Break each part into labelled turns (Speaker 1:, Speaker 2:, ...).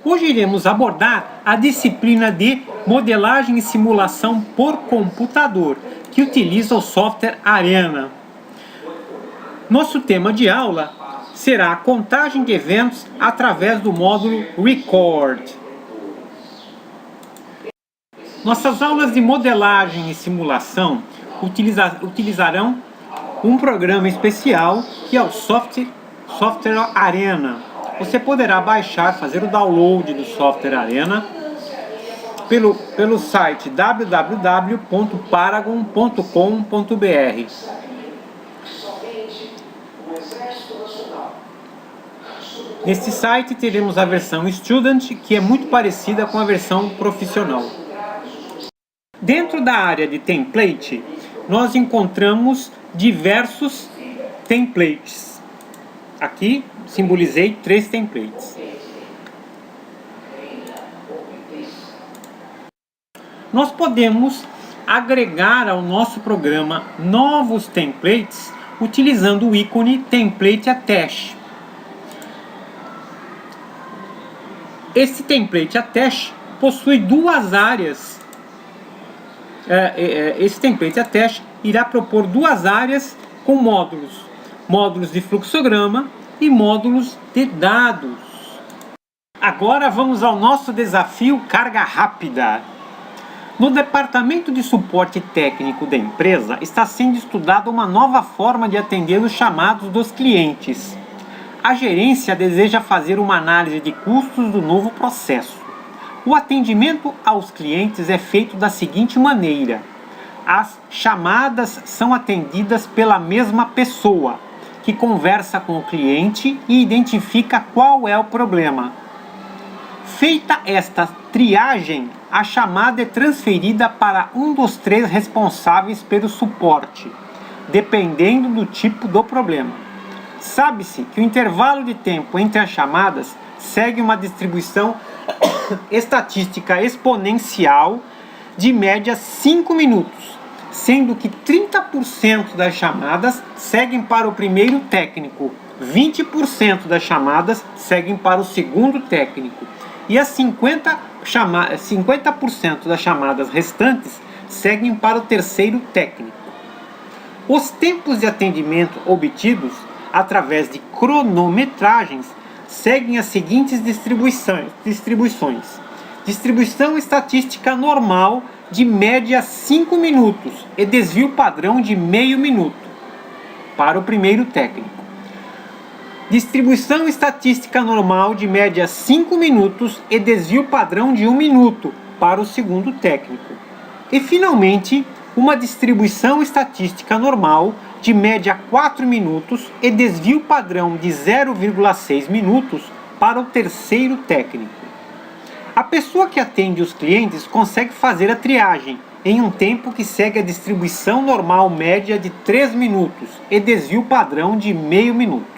Speaker 1: Hoje iremos abordar a disciplina de modelagem e simulação por computador, que utiliza o software Arena. Nosso tema de aula será a contagem de eventos através do módulo Record. Nossas aulas de modelagem e simulação utilizarão um programa especial que é o software Arena. Você poderá baixar, fazer o download do software Arena pelo site www.paragon.com.br. Neste site teremos a versão Student, que é muito parecida com a versão profissional. Dentro da área de template, nós encontramos diversos templates. Aqui simbolizei 3 templates. Nós podemos agregar ao nosso programa novos templates utilizando o ícone Template Attach. Esse Template Attach possui duas áreas. Esse Template Attach irá propor duas áreas com módulos de fluxograma e módulos de dados. Agora vamos ao nosso desafio carga rápida. No departamento de suporte técnico da empresa está sendo estudada uma nova forma de atender os chamados dos clientes. A gerência deseja fazer uma análise de custos do novo processo. O atendimento aos clientes é feito da seguinte maneira: as chamadas são atendidas pela mesma pessoa, que conversa com o cliente e identifica qual é o problema. Feita esta triagem, a chamada é transferida para um dos 3 responsáveis pelo suporte, dependendo do tipo do problema. Sabe-se que o intervalo de tempo entre as chamadas segue uma distribuição estatística exponencial de média 5 minutos, sendo que 30% das chamadas seguem para o primeiro técnico, 20% das chamadas seguem para o segundo técnico e as 50% das chamadas restantes seguem para o terceiro técnico. Os tempos de atendimento obtidos através de cronometragens seguem as seguintes distribuições. Distribuição estatística normal de média 5 minutos e desvio padrão de meio minuto para o primeiro técnico. Distribuição estatística normal de média 5 minutos e desvio padrão de 1 minuto para o segundo técnico. E finalmente, uma distribuição estatística normal de média 4 minutos e desvio padrão de 0,6 minutos para o terceiro técnico. A pessoa que atende os clientes consegue fazer a triagem em um tempo que segue a distribuição normal média de 3 minutos e desvio padrão de meio minuto.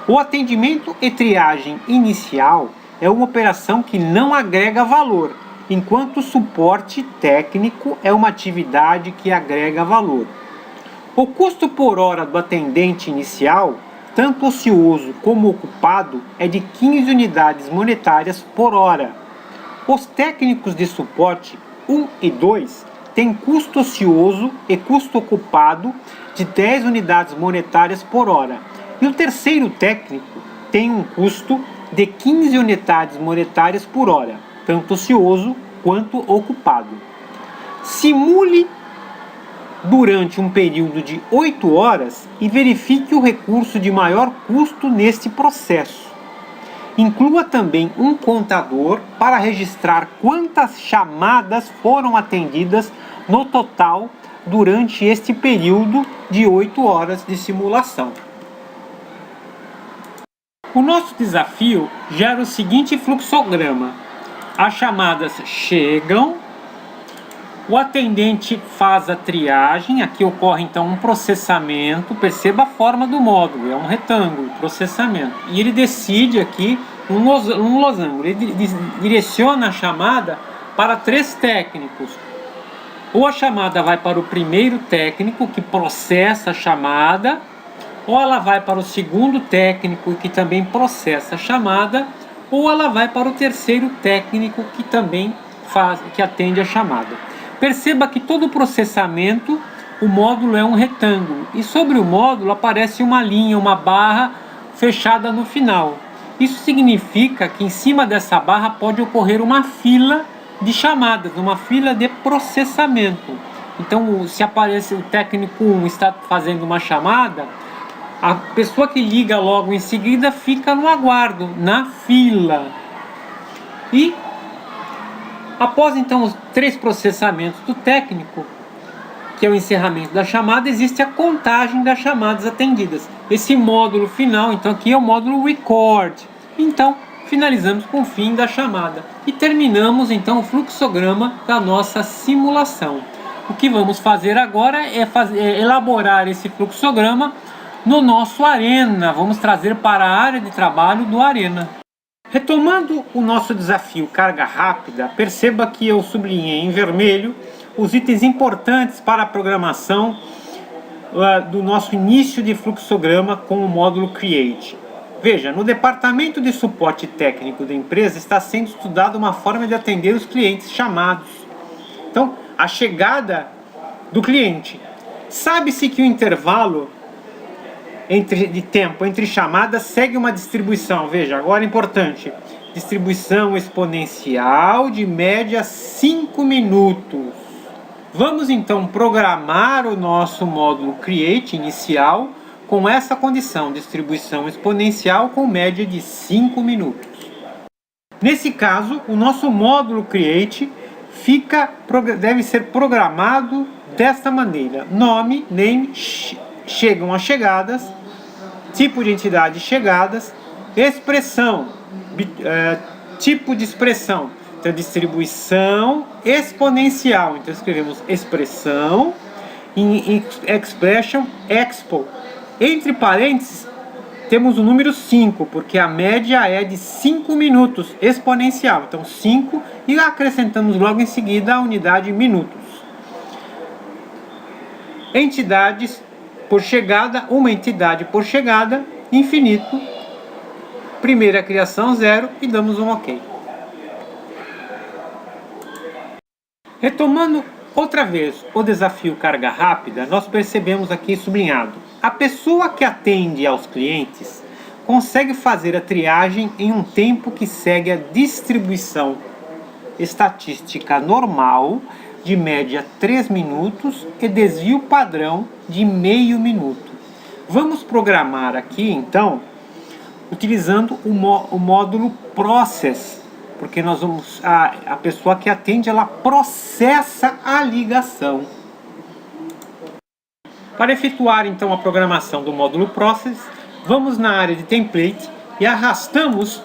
Speaker 1: O atendimento e triagem inicial é uma operação que não agrega valor, enquanto o suporte técnico é uma atividade que agrega valor. O custo por hora do atendente inicial, tanto ocioso como ocupado, é de 15 unidades monetárias por hora. Os técnicos de suporte 1 e 2 têm custo ocioso e custo ocupado de 10 unidades monetárias por hora. E o terceiro técnico tem um custo de 15 unidades monetárias por hora, tanto ocioso quanto ocupado. Simule durante um período de 8 horas e verifique o recurso de maior custo neste processo. Inclua também um contador para registrar quantas chamadas foram atendidas no total durante este período de 8 horas de simulação. O nosso desafio gera o seguinte fluxograma: as chamadas chegam, o atendente faz a triagem, aqui ocorre então um processamento, perceba a forma do módulo, é um retângulo, processamento, e ele decide aqui um losango, ele direciona a chamada para 3 técnicos, ou a chamada vai para o primeiro técnico que processa a chamada, ou ela vai para o segundo técnico que também processa a chamada, ou ela vai para o terceiro técnico que também que atende a chamada. Perceba que todo o processamento, o módulo é um retângulo e sobre o módulo aparece uma linha, uma barra fechada no final. Isso significa que em cima dessa barra pode ocorrer uma fila de chamadas, uma fila de processamento. Então, se aparece o técnico 1 está fazendo uma chamada, a pessoa que liga logo em seguida fica no aguardo, na fila. E após então os 3 processamentos do técnico, que é o encerramento da chamada, existe a contagem das chamadas atendidas. Esse módulo final, então aqui é o módulo record. Então, finalizamos com o fim da chamada e terminamos então o fluxograma da nossa simulação. O que vamos fazer agora é elaborar esse fluxograma no nosso Arena. Vamos trazer para a área de trabalho do Arena. Retomando o nosso desafio carga rápida, perceba que eu sublinhei em vermelho os itens importantes para a programação do nosso início de fluxograma com o módulo Create. Veja, no departamento de suporte técnico da empresa está sendo estudada uma forma de atender os clientes chamados. Então, a chegada do cliente. Sabe-se que o intervalo de tempo entre chamadas segue uma distribuição. Veja, agora é importante. Distribuição exponencial de média 5 minutos. Vamos então programar o nosso módulo Create inicial com essa condição, distribuição exponencial com média de 5 minutos. Nesse caso, o nosso módulo Create deve ser programado desta maneira: nome, name, chegam as chegadas, tipo de entidade chegadas, expressão, tipo de expressão. Então, distribuição exponencial. Então, escrevemos expressão, expression, expo. Entre parênteses, temos o número 5, porque a média é de 5 minutos, exponencial. Então, 5, e acrescentamos logo em seguida a unidade minutos. Entidades por chegada, uma entidade por chegada, infinito, primeira criação 0 e damos um OK. Retomando outra vez o desafio carga rápida, nós percebemos aqui sublinhado: a pessoa que atende aos clientes consegue fazer a triagem em um tempo que segue a distribuição estatística normal de média 3 minutos e desvio padrão de meio minuto. Vamos programar aqui então utilizando o módulo Process, porque nós vamos a pessoa que atende, ela processa a ligação. Para efetuar então a programação do módulo Process, vamos na área de Template e arrastamos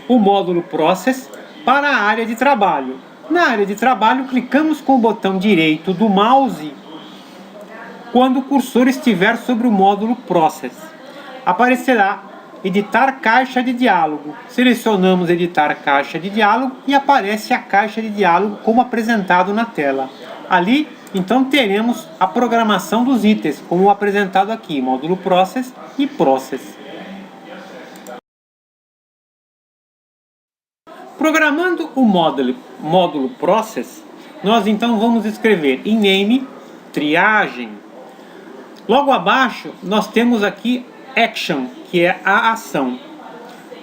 Speaker 1: o módulo Process para a área de trabalho. Na área de trabalho, clicamos com o botão direito do mouse quando o cursor estiver sobre o módulo Process. Aparecerá editar caixa de diálogo. Selecionamos editar caixa de diálogo e aparece a caixa de diálogo como apresentado na tela. Ali, então, teremos a programação dos itens, como apresentado aqui, módulo Process e Process. Programando o módulo Process, nós então vamos escrever em name, triagem. Logo abaixo, nós temos aqui action, que é a ação.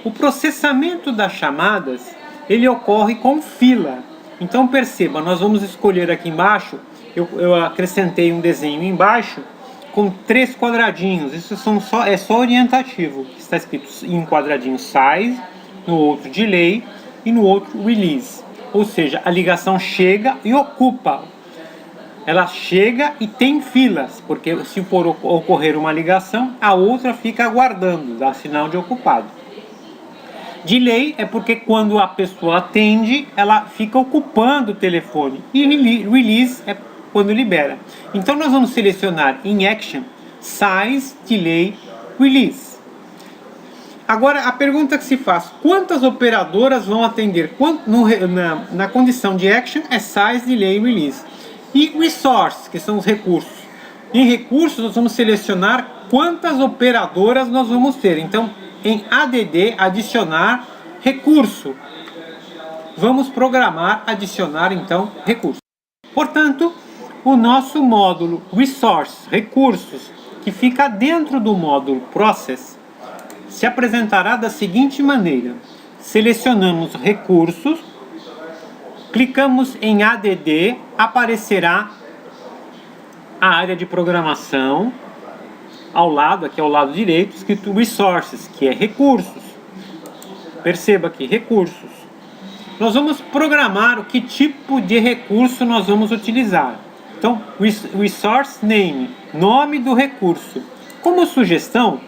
Speaker 1: O processamento das chamadas, ele ocorre com fila. Então perceba, nós vamos escolher aqui embaixo, eu acrescentei um desenho embaixo com 3 quadradinhos. Isso é só orientativo. Está escrito em um quadradinho size, no outro delay e no outro release. Ou seja, a ligação chega e ocupa. Ela chega e tem filas, porque se for ocorrer uma ligação, a outra fica aguardando, dá sinal de ocupado. Delay é porque quando a pessoa atende, ela fica ocupando o telefone. E release é quando libera. Então nós vamos selecionar em Action, Size, Delay, Release. Agora a pergunta que se faz: quantas operadoras vão atender? Na condição de Action é Size, Delay, Release. E Resource, que são os recursos. Em recursos, nós vamos selecionar quantas operadoras nós vamos ter. Então, em ADD, adicionar recurso. Vamos programar, adicionar então recurso. Portanto, o nosso módulo Resource, recursos, que fica dentro do módulo Process, se apresentará da seguinte maneira. Selecionamos recursos, clicamos em ADD, aparecerá a área de programação, ao lado, aqui ao lado direito, escrito Resources, que é recursos. Perceba aqui, recursos. Nós vamos programar o que tipo de recurso nós vamos utilizar. Então, Resource Name, nome do recurso. Como sugestão,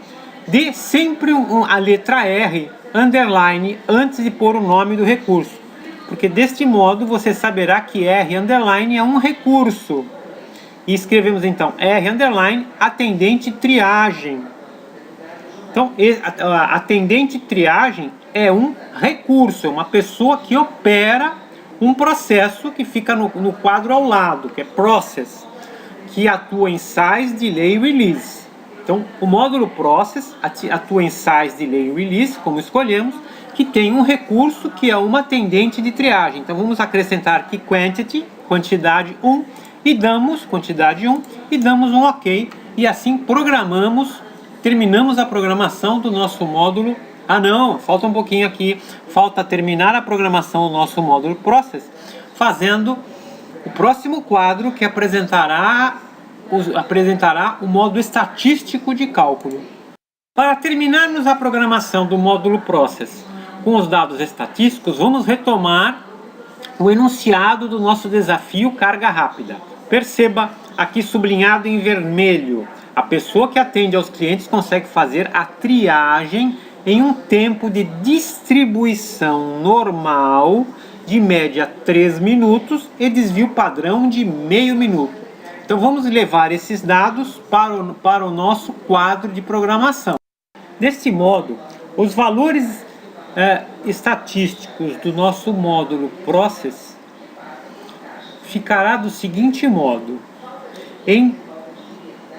Speaker 1: dê sempre a letra R, underline, antes de pôr o nome do recurso. Porque deste modo você saberá que R, underline, é um recurso. E escrevemos então R, underline, atendente triagem. Então, a atendente triagem é um recurso, é uma pessoa que opera um processo que fica no quadro ao lado, que é Process, que atua em Size, Delay e Release. Então, o módulo Process atua em Size, Delay e Release, como escolhemos, que tem um recurso que é uma atendente de triagem. Então, vamos acrescentar aqui Quantity, quantidade 1, e damos quantidade 1, e damos um OK, e assim terminamos a programação do nosso módulo. Ah não, falta um pouquinho aqui, falta terminar a programação do nosso módulo Process, fazendo o próximo quadro que apresentará o módulo estatístico de cálculo. Para terminarmos a programação do módulo Process com os dados estatísticos, vamos retomar o enunciado do nosso desafio carga rápida. Perceba aqui sublinhado em vermelho, a pessoa que atende aos clientes consegue fazer a triagem em um tempo de distribuição normal de média 3 minutos e desvio padrão de meio minuto. Então vamos levar esses dados para o nosso quadro de programação. Desse modo, os valores estatísticos do nosso módulo Process ficará do seguinte modo. Em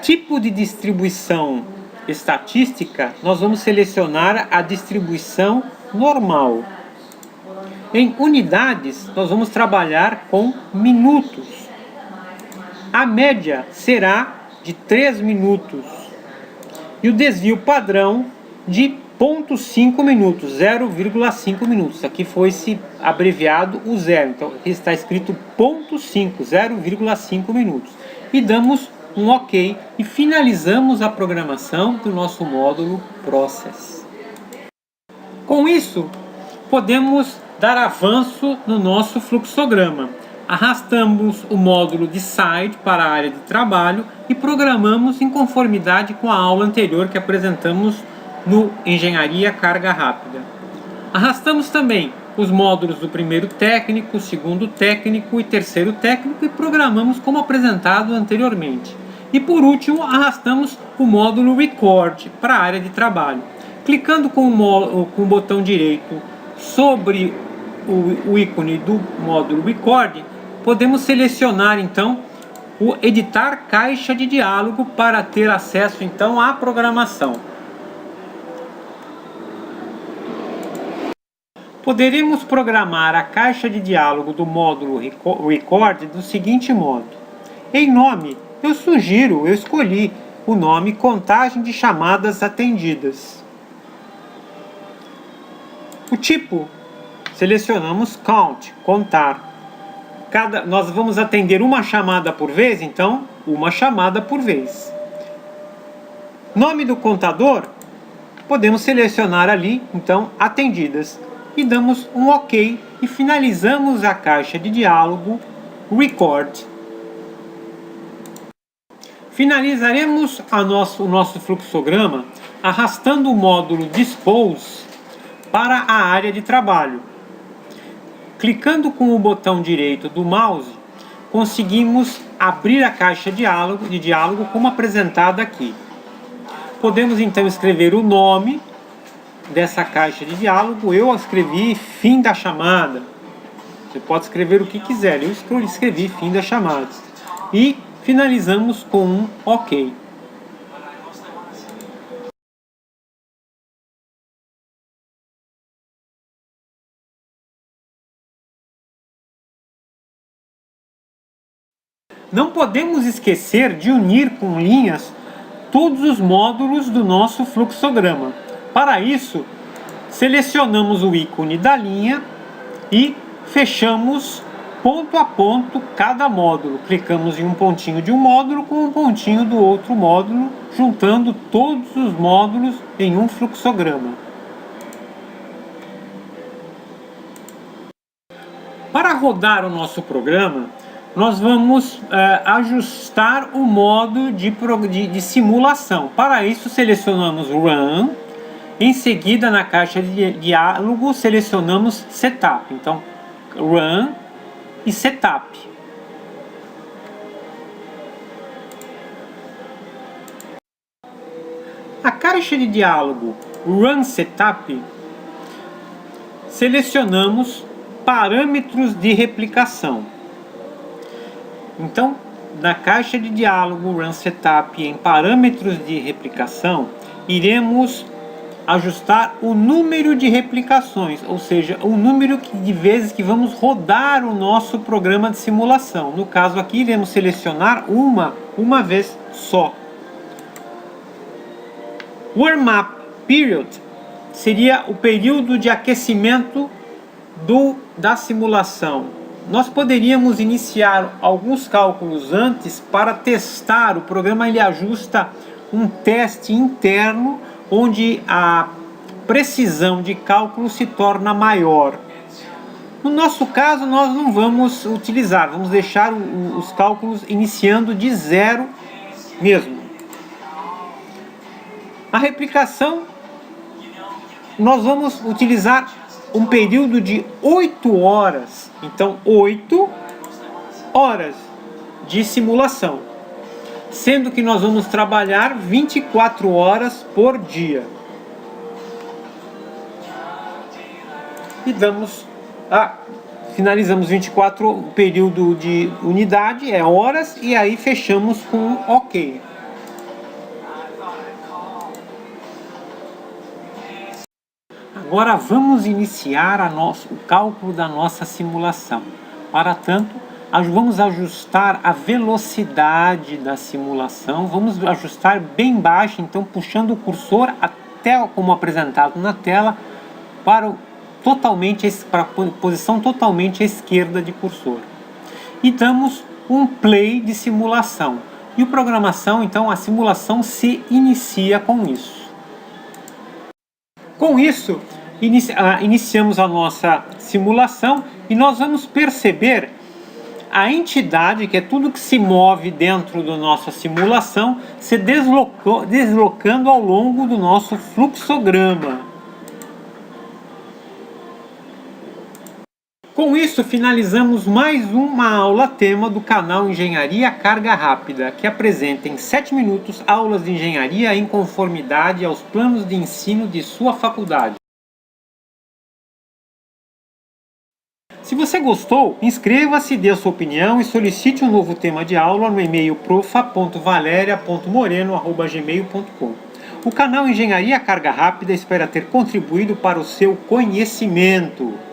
Speaker 1: tipo de distribuição estatística, nós vamos selecionar a distribuição normal. Em unidades, nós vamos trabalhar com minutos. A média será de 3 minutos. E o desvio padrão de 0,5 minutos, 0,5 minutos. Aqui foi-se abreviado o zero, então aqui está escrito 0,5, 0,5 minutos. E damos um OK e finalizamos a programação do nosso módulo Process. Com isso, podemos dar avanço no nosso fluxograma. Arrastamos o módulo de Site para a área de trabalho e programamos em conformidade com a aula anterior que apresentamos no Engenharia Carga Rápida. Arrastamos também os módulos do primeiro técnico, segundo técnico e terceiro técnico e programamos como apresentado anteriormente. E por último, arrastamos o módulo Record para a área de trabalho. Clicando com o botão direito sobre o ícone do módulo Record, podemos selecionar então o editar caixa de diálogo para ter acesso então à programação. Poderemos programar a caixa de diálogo do módulo Record do seguinte modo. Em nome, eu escolhi o nome contagem de chamadas atendidas. O tipo, selecionamos Count, contar. Nós vamos atender uma chamada por vez, então uma chamada por vez. Nome do contador, podemos selecionar ali, então, atendidas. E damos um OK e finalizamos a caixa de diálogo Record. Finalizaremos o nosso fluxograma arrastando o módulo Dispose para a área de trabalho. Clicando com o botão direito do mouse, conseguimos abrir a caixa de diálogo como apresentada aqui. Podemos então escrever o nome dessa caixa de diálogo. Eu escrevi fim da chamada. Você pode escrever o que quiser. Eu escrevi fim da chamada. E finalizamos com um OK. não podemos esquecer de unir com linhas todos os módulos do nosso fluxograma. Para isso, selecionamos o ícone da linha e fechamos ponto a ponto cada módulo. Clicamos em um pontinho de um módulo com um pontinho do outro módulo, juntando todos os módulos em um fluxograma. Para rodar o nosso programa, nós vamos ajustar o modo de simulação. Para isso, selecionamos Run. Em seguida, na caixa de diálogo, selecionamos Setup. Então, Run e Setup. A caixa de diálogo Run Setup, selecionamos parâmetros de replicação. Então, na caixa de diálogo Run Setup, em parâmetros de replicação, iremos ajustar o número de replicações, ou seja, o número de vezes que vamos rodar o nosso programa de simulação. No caso aqui, iremos selecionar uma vez só. Warm-up period seria o período de aquecimento da simulação. Nós poderíamos iniciar alguns cálculos antes para testar. O programa ele ajusta um teste interno onde a precisão de cálculo se torna maior. No nosso caso, nós não vamos utilizar, vamos deixar os cálculos iniciando de zero mesmo. A replicação, nós vamos utilizar um período de 8 horas. Então, 8 horas de simulação, sendo que nós vamos trabalhar 24 horas por dia. E finalizamos 24, o período de unidade é horas, e aí fechamos com OK. Agora vamos iniciar o cálculo da nossa simulação. Para tanto, vamos ajustar a velocidade da simulação. Vamos ajustar bem baixo, então puxando o cursor até como apresentado na tela para a posição totalmente à esquerda de cursor. E damos um play de simulação. E a programação, então a simulação se inicia com isso. Com isso, iniciamos a nossa simulação e nós vamos perceber a entidade, que é tudo que se move dentro da nossa simulação, se deslocando ao longo do nosso fluxograma. Com isso, finalizamos mais uma aula tema do canal Engenharia Carga Rápida, que apresenta em 7 minutos aulas de engenharia em conformidade aos planos de ensino de sua faculdade. Se você gostou, inscreva-se, dê a sua opinião e solicite um novo tema de aula no e-mail profa.valeria.moreno@gmail.com. O canal Engenharia Carga Rápida espera ter contribuído para o seu conhecimento.